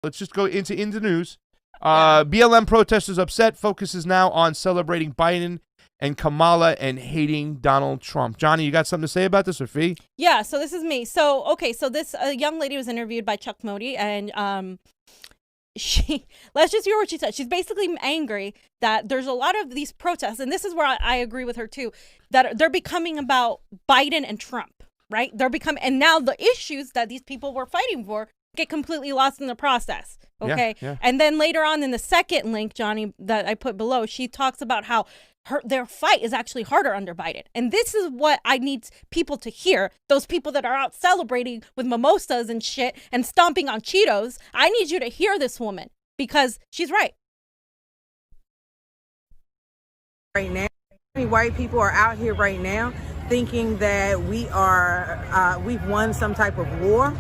let's just go into news. BLM protesters upset. Focus is now on celebrating Biden and Kamala and hating Donald Trump. Johnny, you got something to say about this, or Fee? Yeah, so this is me. So, okay, so this young lady was interviewed by Chuck Modi, and let's just hear what she said. She's basically angry that there's a lot of these protests, and this is where I agree with her too, that they're becoming about Biden and Trump, right? And now the issues that these people were fighting for get completely lost in the process. Okay. Yeah. And then later on in the second link, Johnny, that I put below, she talks about how their fight is actually harder under Biden. And this is what I need people to hear. Those people that are out celebrating with mimosas and shit and stomping on Cheetos. I need you to hear this woman because she's right. Right now, white people are out here right now thinking that we've won some type of war.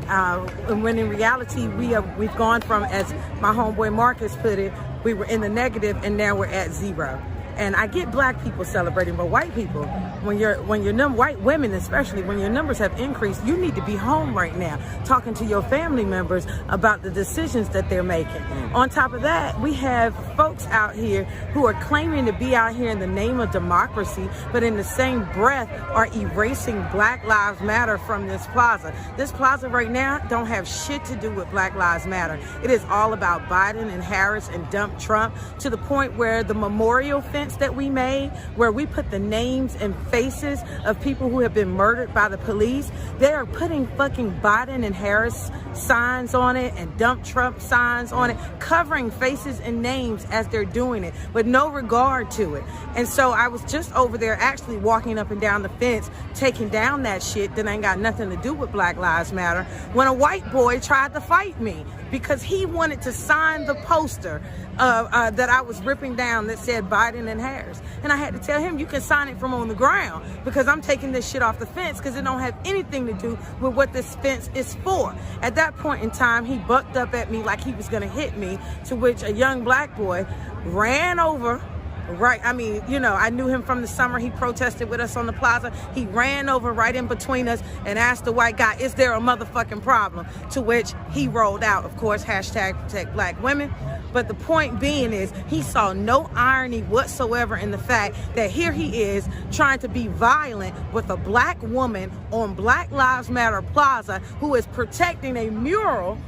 And when in reality, we've gone from, as my homeboy Marcus put it, we were in the negative and now we're at zero. And I get black people celebrating, but white people, white women especially, when your numbers have increased, you need to be home right now talking to your family members about the decisions that they're making. On top of that, we have folks out here who are claiming to be out here in the name of democracy, but in the same breath are erasing Black Lives Matter from this plaza. This plaza right now don't have shit to do with Black Lives Matter. It is all about Biden and Harris and dump Trump, to the point where the memorial fence that we made, where we put the names and faces of people who have been murdered by the police, they are putting fucking Biden and Harris signs on it and dump Trump signs on it, covering faces and names as they're doing it with no regard to it. And so I was just over there actually walking up and down the fence, taking down that shit that ain't got nothing to do with Black Lives Matter, when a white boy tried to fight me because he wanted to sign the poster that I was ripping down that said Biden and Harris. And I had to tell him, you can sign it from on the ground, because I'm taking this shit off the fence because it don't have anything to do with what this fence is for. At that point in time, he bucked up at me like he was going to hit me, to which a young black boy ran over. Right, I mean, you know, I knew him from the summer. He protested with us on the plaza. He ran over right in between us and asked the white guy, is there a motherfucking problem? To which he rolled out, of course, hashtag protect black women. But the point being is, he saw no irony whatsoever in the fact that here he is trying to be violent with a black woman on Black Lives Matter Plaza who is protecting a mural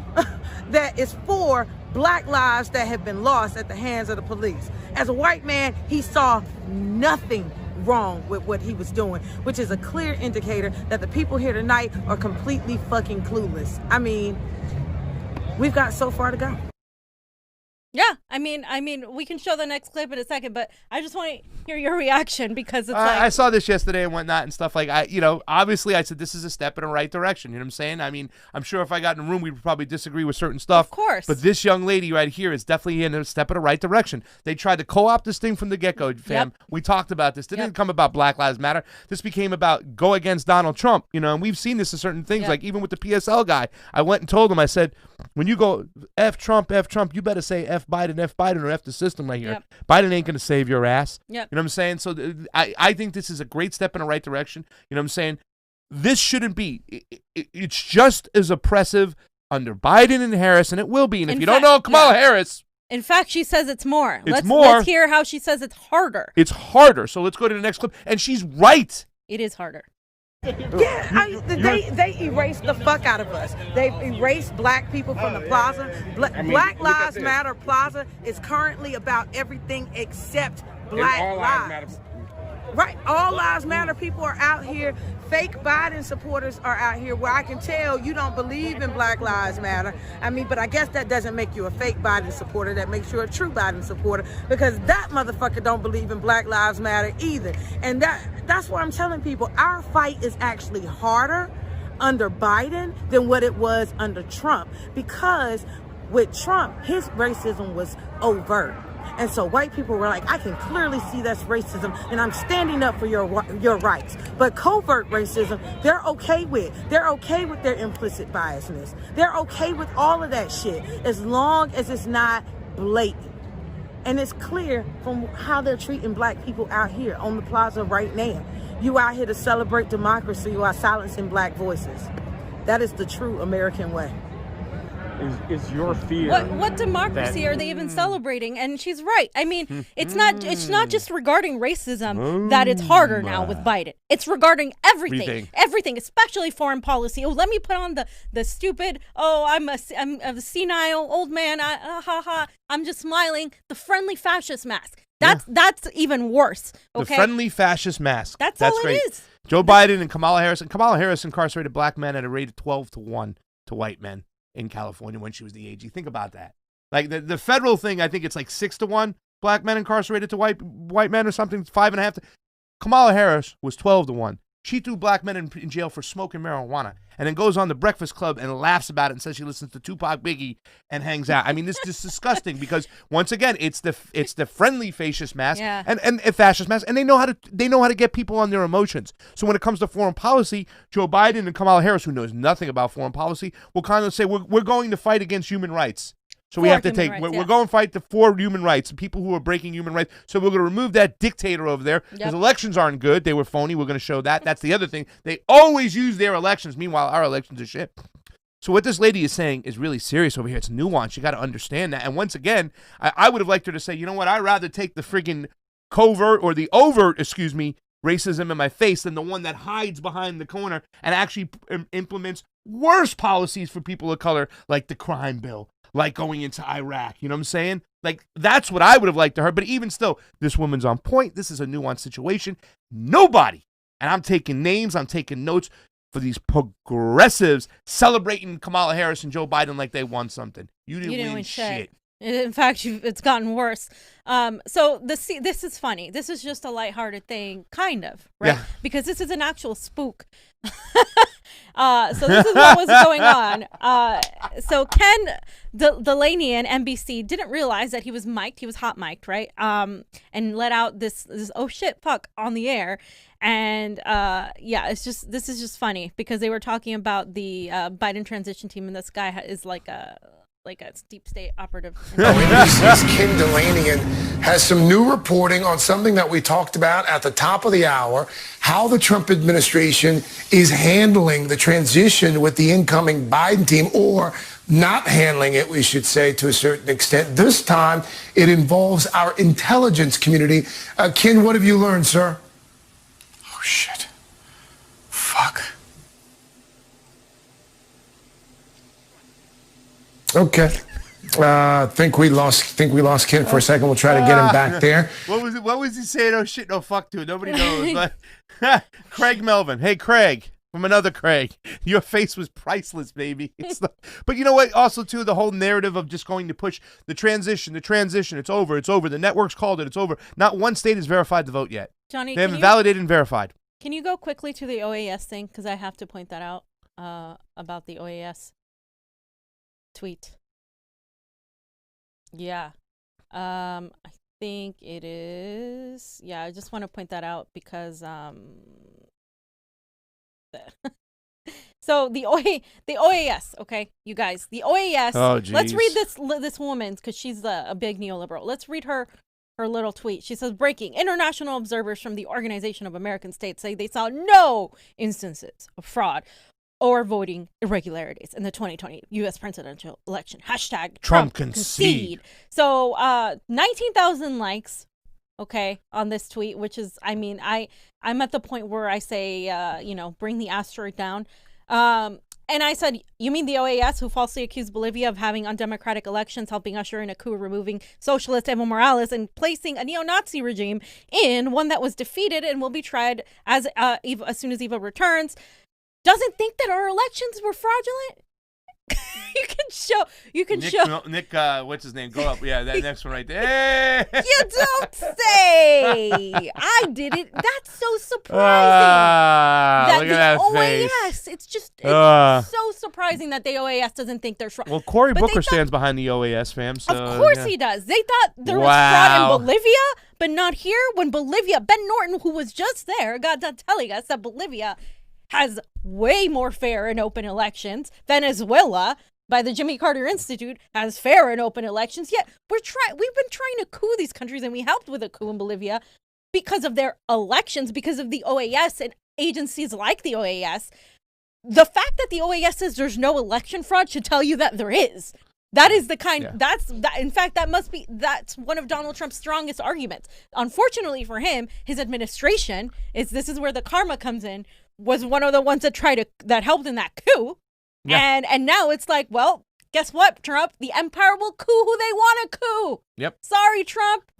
that is for black lives that have been lost at the hands of the police. As a white man, he saw nothing wrong with what he was doing, which is a clear indicator that the people here tonight are completely fucking clueless. I mean, we've got so far to go. Yeah, I mean, we can show the next clip in a second, but I just want to hear your reaction, because it's I saw this yesterday and whatnot and stuff. Like, obviously I said this is a step in the right direction. You know what I'm saying? I mean, I'm sure if I got in a room, we'd probably disagree with certain stuff. Of course. But this young lady right here is definitely in a step in the right direction. They tried to co-opt this thing from the get-go, fam. Yep. We talked about this. It didn't come about Black Lives Matter. This became about go against Donald Trump, and we've seen this in certain things, like even with the PSL guy. I went and told him, I said, when you go F Trump, you better say F Biden, or F the system right here. Yep. Biden ain't going to save your ass. Yep. You know what I'm saying? So I think this is a great step in the right direction. You know what I'm saying? This shouldn't be. It's just as oppressive under Biden and Harris, and it will be. And if you don't know Kamala Harris. In fact, she says it's more. Let's hear how she says it's harder. It's harder. So let's go to the next clip. And she's right. It is harder. Yeah, they erased the fuck out of us. They've erased black people from the plaza. Black Lives Matter Plaza is currently about everything except black lives. Right, all lives matter. People are out here. Fake Biden supporters are out here, where I can tell you don't believe in Black Lives Matter. I mean, but I guess that doesn't make you a fake Biden supporter. That makes you a true Biden supporter, because that motherfucker don't believe in Black Lives Matter either. And that's what I'm telling people. Our fight is actually harder under Biden than what it was under Trump, because with Trump, his racism was overt. And so white people were like, I can clearly see that's racism, and I'm standing up for your rights. But covert racism, they're okay with. They're okay with their implicit biasness. They're okay with all of that shit, as long as it's not blatant. And it's clear from how they're treating black people out here on the plaza right now. You out here to celebrate democracy while silencing black voices. That is the true American way. is your fear. What democracy are they even celebrating? And she's right. I mean, it's not just regarding racism that it's harder now with Biden. It's regarding everything, especially foreign policy. Oh, let me put on the stupid. Oh, I'm a senile old man. I'm just smiling. The friendly fascist mask. That's even worse. Okay? The friendly fascist mask. That's all great. it is. Joe Biden and Kamala Harris. And Kamala Harris incarcerated black men at a rate of 12-1 to white men in California when she was the AG. Think about that. Like the federal thing, I think it's like 6-1 black men incarcerated to white men or something. 5.5. Kamala Harris was 12-1. She threw black men in jail for smoking marijuana, and then goes on the Breakfast Club and laughs about it and says she listens to Tupac, Biggie, and hangs out. I mean, this is disgusting because once again, it's the friendly fascist mask and fascist mask, and they know how to get people on their emotions. So when it comes to foreign policy, Joe Biden and Kamala Harris, who knows nothing about foreign policy, will kind of say we're going to fight against human rights. So we have to we're going to fight for human rights, people who are breaking human rights. So we're going to remove that dictator over there because elections aren't good. They were phony. We're going to show that. That's the other thing. They always use their elections. Meanwhile, our elections are shit. So what this lady is saying is really serious over here. It's nuanced. You got to understand that. And once again, I would have liked her to say, you know what? I'd rather take the friggin' overt racism in my face than the one that hides behind the corner and actually implements worse policies for people of color, like the crime bill. Like going into Iraq, you know what I'm saying? Like, that's what I would have liked to her. But even still, this woman's on point. This is a nuanced situation. Nobody, and I'm taking names, I'm taking notes for these progressives celebrating Kamala Harris and Joe Biden like they won something. You didn't win shit. In fact, it's gotten worse. So this is funny. This is just a lighthearted thing, kind of, right? Yeah. Because this is an actual spook. So this is what was going on. So Ken Delaney and NBC didn't realize that he was mic'd. He was hot mic'd, right? And let out this oh shit fuck on the air. And this is just funny because they were talking about the Biden transition team, and this guy is like a deep state operative. NBC's Ken Delaney has some new reporting on something that we talked about at the top of the hour, how the Trump administration is handling the transition with the incoming Biden team, or not handling it, we should say, to a certain extent. This time, it involves our intelligence community. Ken, what have you learned, sir? Oh, shit. Fuck. Okay. Think we lost Ken for a second. We'll try to get him back there. What was he saying? Oh shit, no fuck to it. Nobody knows. But Craig Melvin. Hey Craig. From another Craig. Your face was priceless, baby. But you know what? Also, too, the whole narrative of just going to push the transition. It's over. The network's called it. It's over. Not one state has verified the vote yet. Johnny, they haven't validated and verified. Can you go quickly to the OAS thing? Because I have to point that out about the OAS tweet. Yeah. I think it is. Yeah, I just want to point that out because so the OAS, okay, you guys, the OAS. Oh, let's read this woman's because she's a big neoliberal. Let's read her little tweet. She says, breaking, international observers from the Organization of American States say they saw no instances of fraud or voting irregularities in the 2020 U.S. presidential election. # Trump concede. So 19,000 likes, okay, on this tweet, which is, I mean, I'm at the point where I say, bring the asteroid down. And I said, you mean the OAS, who falsely accused Bolivia of having undemocratic elections, helping usher in a coup, removing socialist Evo Morales, and placing a neo-Nazi regime in one that was defeated and will be tried as soon as Evo returns, doesn't think that our elections were fraudulent? You can show Nick, what's his name? Go up. Yeah, that next one right there. Hey! You don't say. I did it. That's so surprising. Look at that OAS, face. it's so surprising that the OAS doesn't think there's fraud. Well, Cory Booker stands behind the OAS, fam. So, of course he does. They thought there was fraud in Bolivia, but not here. When Bolivia, Ben Norton, who was just there, got done telling us that Bolivia has way more fair and open elections. Venezuela, by the Jimmy Carter Institute, has fair and open elections. Yet we've been trying to coup these countries, and we helped with a coup in Bolivia because of their elections, because of the OAS and agencies like the OAS. the fact that the OAS says there's no election fraud should tell you that there is. That is the kind, in fact, that's one of Donald Trump's strongest arguments. Unfortunately for him, his administration, this is where the karma comes in, was one of the ones that helped in that coup. Yeah. And now it's like, well, guess what, Trump? The empire will coup who they want to coup. Yep. Sorry, Trump.